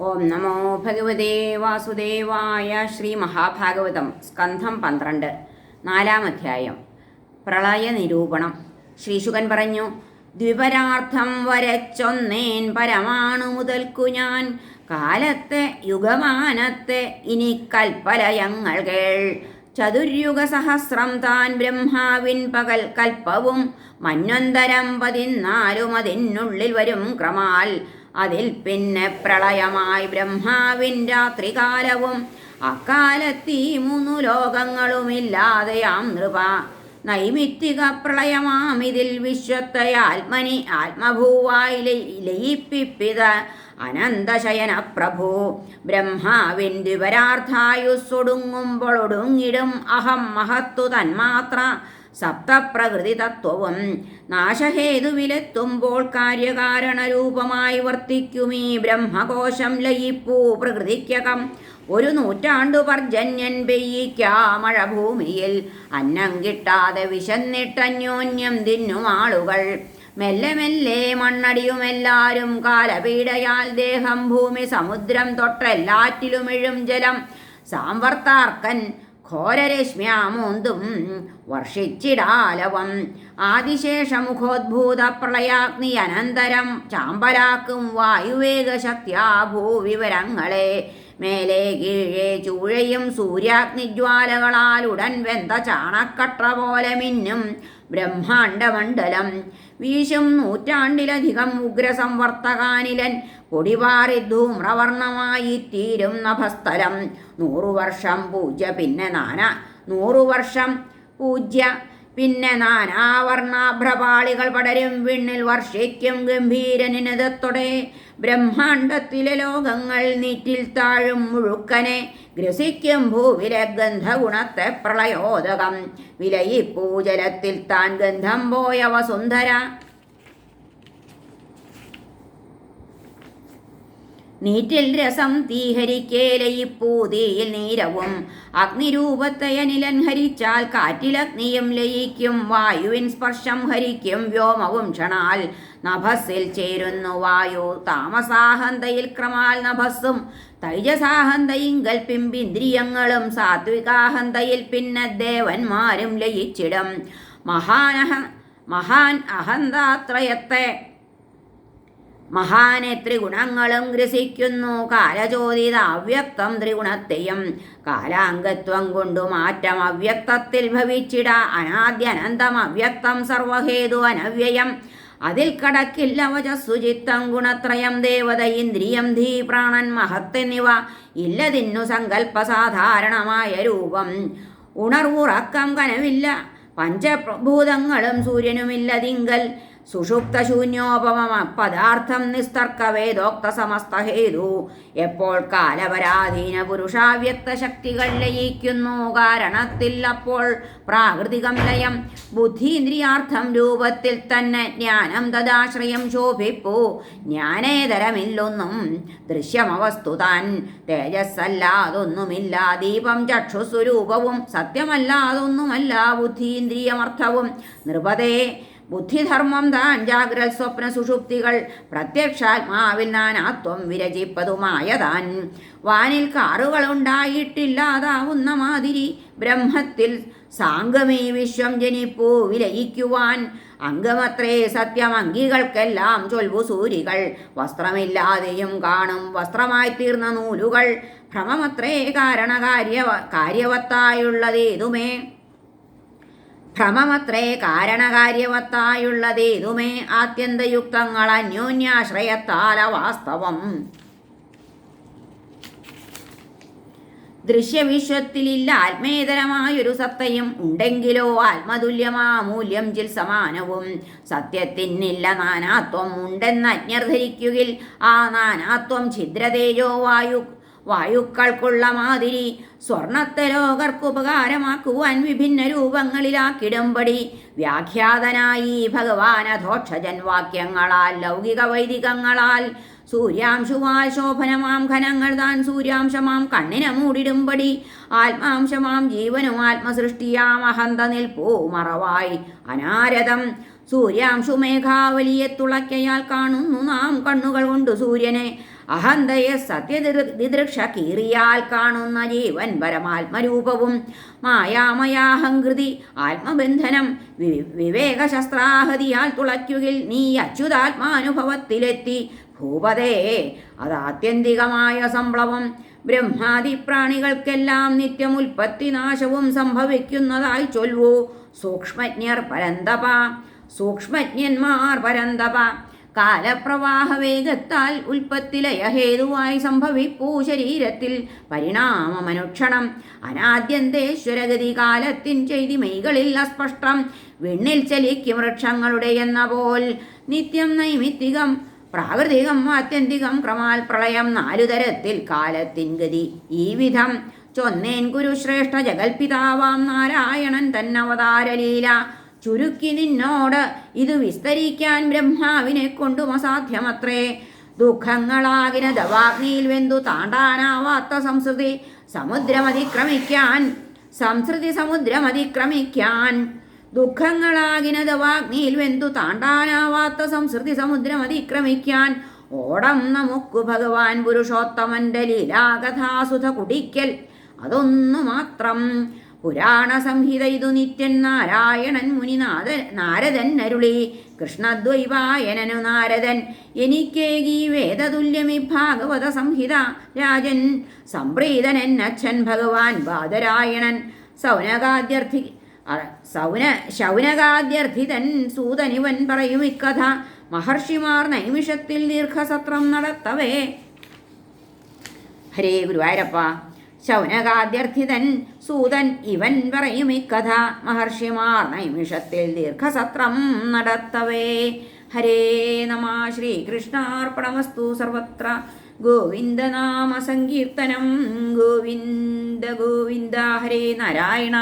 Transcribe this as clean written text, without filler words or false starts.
ഓം നമോ ഭഗവതേ വാസുദേവായ. ശ്രീ മഹാഭാഗവതം സ്കന്ധം 12 4-ാം അധ്യായം. പ്രളയ നിരൂപണം. ശ്രീശുകൻ പറഞ്ഞു: ദ്വിപരാർത്ഥം വരച്ചൊന്നേൻ പരമാണു മുതൽക്കു ഞാൻ കാലത്തെ യുഗമാനത്തെ ഇനി കൽപ്പലയങ്ങൾ കേൾ. ചതുര്യുഗ സഹസ്രം താൻ ബ്രഹ്മാവിൻ പകൽ കൽപ്പവും മന്വന്തരം 14 അതിനുള്ളിൽ വരും ക്രമാൽ. അതിൽ പിന്നെ പ്രളയമായി ബ്രഹ്മാവിൻ രാത്രികാലവും അക്കാലത്തീ 3 ലോകങ്ങളുമില്ലാതെയാം നൃപ. നൈമിത്തിക പ്രളയമാമിതിൽ വിശ്വത്തെ ആത്മനി ആത്മഭൂവായി ലയിപ്പിപ്പിത അനന്തശയന പ്രഭു. ബ്രഹ്മാവിൻ ദ്വിപരാർത്ഥായുസ്സൊടുങ്ങുമ്പോൾ ഒടുങ്ങിടും അഹം മഹത്തു തന്മാത്ര സപ്തപ്രകൃതി തത്വവും. നാശഹേതുവിലെത്തുമ്പോൾ കാര്യകാരണരൂപമായി വർത്തിക്കുമീ ബ്രഹ്മകോശം ലയിപ്പൂ പ്രകൃതിക്കകം. 1 നൂറ്റാണ്ടു പർജന്യൻ പെയ്യിക്കാ മഴ ഭൂമിയിൽ. അന്നം കിട്ടാതെ വിശന്നിട്ടന്യോന്യം തിന്നും ആളുകൾ. മെല്ലെ മെല്ലെ മണ്ണടിയുമെല്ലാരും കാലപീഡയാൽ ദേഹം ഭൂമി സമുദ്രം തൊട്ടെല്ലാറ്റിലുമിഴും ജലം. സാമ്പർത്താർക്കൻ ഘോരരശ്മ്യാമോന്തും വർഷിച്ചിടാലവം. ആദിശേഷമുഖോദ്ഭൂത പ്രളയാഗ്നി അനന്തരം ചാമ്പലാക്കും വായുവേഗശക്തിയാ ഭൂവിവരങ്ങളെ. മേലെ കീഴേ ചൂഴയും സൂര്യാഗ്നിജ്വാലകളാൽ ഉടൻ വെന്ത ചാണക്കട്ട പോലെ മിന്നും ബ്രഹ്മാണ്ഡമണ്ഡലം. വീശും നൂറ്റാണ്ടിലധികം ഉഗ്രസംവർത്തകാനിലൻ പൊടിപാറി ധൂമ്രവർണമായി തീരും നഭസ്ഥലം. 100 വർഷം പൂജ്യ പിന്നെ നാനാവർണാഭ്രപാളികൾ പടരും വിണ്ണിൽ വർഷിക്കും ഗംഭീരനിനതത്തോടെ. ബ്രഹ്മാണ്ഡത്തിലെ ലോകങ്ങൾ നീറ്റിൽ താഴും മുഴുക്കനെ ഗ്രസിക്കും ഭൂവിലെ ഗന്ധഗുണത്തെ പ്രളയോദകം. വിലയിപ്പൂജലത്തിൽ താൻ ഗന്ധം പോയ വസുന്ധര. നീറ്റിൽ രസം തീഹരിക്കേലയിപ്പൂതിയിൽ നീരവും. അഗ്നിരൂപത്തയനിലൻ ഹരിച്ചാൽ കാറ്റിലഗ്നിയും ലയിക്കും. വായുവിൻ സ്പർശം ഹരിക്കും വ്യോമവും ക്ഷണാൽ. നഭസ്സിൽ ചേരുന്നു വായു താമസാഹന്തയിൽ ക്രമാൽ നഭസ്സും. തൈജസാഹന്തയിങ്കൽ പിമ്പിന്ദ്രിയങ്ങളും. സാത്വികാഹന്തയിൽ പിന്നെ ദേവന്മാരും ലയിച്ചിടും. മഹാൻ അഹന്താത്രയത്തെ മഹാനെ ത്രിഗുണങ്ങളും ഗ്രസിക്കുന്നു. കാലചോദിത അവ്യക്തം ത്രിഗുണത്തെയും. കാലാംഗത്വം കൊണ്ടു മാറ്റം അവ്യക്തത്തിൽ ഭവിച്ചിട. അനാദ്യനന്തം അവ്യക്തം സർവഹേതു അനവ്യയം. അതിൽ കടക്കില്ല വചസ്സുചിത്തം ഗുണത്രയം. ദേവത ഇന്ദ്രിയം ധീ പ്രാണൻ മഹത്തെന്നിവ ഇല്ലതിന്നു സങ്കല്പ സാധാരണമായ രൂപം. ഉണർവുറക്കം കനവില്ല പഞ്ചഭൂതങ്ങളും സൂര്യനുമില്ലതിങ്കൽ. സുഷുപ്ത ശൂന്യോപമ പദാർത്ഥം നിസ്തർക്ക വേദോക്ത സമസ്ത ഹേതു. എപ്പോൾ കാലപരാധീന പുരുഷാവ്യക്ത ശക്തികൾ ലയിക്കുന്നു കാരണത്തിൽ അപ്പോൾ പ്രാകൃതികം ലയം. ബുദ്ധീന്ദ്രിയാർത്ഥം രൂപത്തിൽ തന്നെ ജ്ഞാനം തദാശ്രയം ശോഭിപ്പൂ. ജ്ഞാനേതരമില്ലൊന്നും ദൃശ്യമവസ്തു താൻ. തേജസ്സല്ലാതൊന്നുമില്ല ദീപം ചക്ഷുസ്വരൂപവും. സത്യമല്ലാതൊന്നുമല്ല ബുദ്ധീന്ദ്രിയമർത്ഥവും. നൃപതേ ബുദ്ധിധർമ്മം താൻ ജാഗ്രൽ സ്വപ്ന സുഷുപ്തികൾ. പ്രത്യക്ഷാത്മാവിൽ നാനാത്വം വിരചിപ്പതുമായ താൻ. വാനിൽ കാറുകൾ ഉണ്ടായിട്ടില്ലാതാവുന്ന മാതിരി ബ്രഹ്മത്തിൽ സാംഗമീ വിശ്വം ജനിപ്പൂ വിലയിക്കുവാൻ. അംഗമത്രേ സത്യം അംഗികൾക്കെല്ലാം ചൊൽവു സൂരികൾ. വസ്ത്രമില്ലാതെയും കാണും വസ്ത്രമായി തീർന്ന നൂലുകൾ. ഭ്രമമത്രേ കാര്യവത്തായുള്ളതേതുമേ ആത്യന്തയുക്തങ്ങൾ അന്യോന്യാശ്രയത്താല വാസ്തവം. ദൃശ്യവിശ്വത്തിലില്ല ആത്മേതരമായൊരു സത്തയും. ഉണ്ടെങ്കിലോ ആത്മതുല്യമാമൂല്യം ചിൽ സമാനവും. സത്യത്തിനില്ല നാനാത്വം ഉണ്ടെന്ന് അജ്ഞർ ധരിക്കുകിൽ. ആ നാനാത്വം ഛിദ്രതേജോ വായുക്കൾക്കുള്ള മാതിരി. സ്വർണത്തെ ലോകർക്കുപകാരമാക്കുവാൻ വിഭിന്ന രൂപങ്ങളിലാക്കിടുമ്പടി. വ്യാഖ്യാതനായി ഭഗവാൻ അധോക്ഷജൻ വാക്യങ്ങളാൽ ലൗകിക വൈദികങ്ങളാൽ. സൂര്യാംശുവാൽ ശോഭനമാം ഘനങ്ങൾ താൻ സൂര്യാംശമാം കണ്ണിനെ മൂടിടുമ്പടി. ആത്മാംശമാം ജീവനും ആത്മസൃഷ്ടിയാം അഹന്ത നിൽപ്പൂ മറവായി അനാരതം. സൂര്യാംശു മേഘാവലിയെ തുളയ്ക്കയാൽ കാണുന്നു നാം കണ്ണുകൾ കൊണ്ടു സൂര്യനെ. അഹന്തയെ സത്യദിദൃക്ഷ കീറിയാൽ കാണുന്ന ജീവൻ പരമാത്മരൂപവും മായാമയാഹങ്കൃതി ആത്മബന്ധനം വിവേകശസ്ത്രാഹതിയാൽ തുളയ്ക്കുകിൽ നീ അച്യുതാത്മാനുഭവത്തിലെത്തി ഭൂപതേ അതാത്യന്തികമായ സംപ്ലവം. ബ്രഹ്മാദി പ്രാണികൾക്കെല്ലാം നിത്യമുൽപ്പത്തി നാശവും സംഭവിക്കുന്നതായി ചൊല്ലൂ. സൂക്ഷ്മജ്ഞന്മാർ പരന്തപ കാലപ്രവാഹ വേഗത്താൽ ഉൽപ്പത്തിലയഹേതുവായി സംഭവിപ്പൂ ശരീരത്തിൽ പരിണാമമനുക്ഷണം അനാദ്യന്തേശ്വരഗതി കാലത്തിൻ ചെയ്തിമൈകളിൽ അസ്പഷ്ടം വിണ്ണിൽ ചലിക്കും വൃക്ഷങ്ങളുടെ എന്ന പോൽ നിത്യം നൈമിത്തികം പ്രാകൃതികം ആത്യന്തികം ക്രമാൽ പ്രളയം 4 തരത്തിൽ കാലത്തിൻ ഗതി ഈ വിധം ചൊന്നേൻ കുരുശ്രേഷ്ഠ ജഗൽപിതാവാം നാരായണൻ തന്നവതാരലീല ചുരുക്കി നിന്നോട് ഇത് വിസ്തരിക്കാൻ ബ്രഹ്മാവിനെ കൊണ്ടും അസാധ്യമത്രേ. ദുഃഖങ്ങളാകിന ദവാഗ്നിയിൽ വെന്തു താണ്ടാനാവാത്ത സംസ്കൃതി സമുദ്രമതിക്രമിക്കാൻ ദുഃഖങ്ങളാകിന ദവാഗ്നിയിൽ വെന്തു താണ്ടാനാവാത്ത സംസ്കൃതി സമുദ്രമതിക്രമിക്കാൻ ഓടം നമുക്കു ഭഗവാൻ പുരുഷോത്തമന്റെ ലീലാകഥാസുധ കുടിക്കൽ അതൊന്നു മാത്രം. പുരാണ സംഹിത ഇതു നിത്യൻ നാരായണൻ മുനി നാരദൻ അരുളി കൃഷ്ണദ്വൈപായനനു നാരദൻ എനിക്കേകീ വേദതുല്യമി ഭാഗവത സംഹിത രാജൻ സംപ്രീതനൻ അച്ഛൻ ഭഗവാൻ ബാദരായണൻ ശൗനകാദ്യർത്ഥിതൻ സൂതനിവൻ പറയും ഇക്കഥ മഹർഷിമാർ നൈമിഷത്തിൽ ദീർഘസത്രം നടത്തവേ. ഹരേ ഗുരുവായൂരപ്പ. ശൗനകാദ്യർത്ഥിതൻ സൂതൻ ഇവൻ പറയും ഇക്കഥ മഹർഷിമാർ നൈമിഷത്തിൽ ദീർഘസത്രം നടത്തവേ. ഹരേ നമ. ശ്രീകൃഷ്ണാർപ്പണമസ്തു. സർവത്ര ഗോവിന്ദനാമ സങ്കീർത്തനം. ഗോവിന്ദ ഗോവിന്ദ. ഹരേ നാരായണ.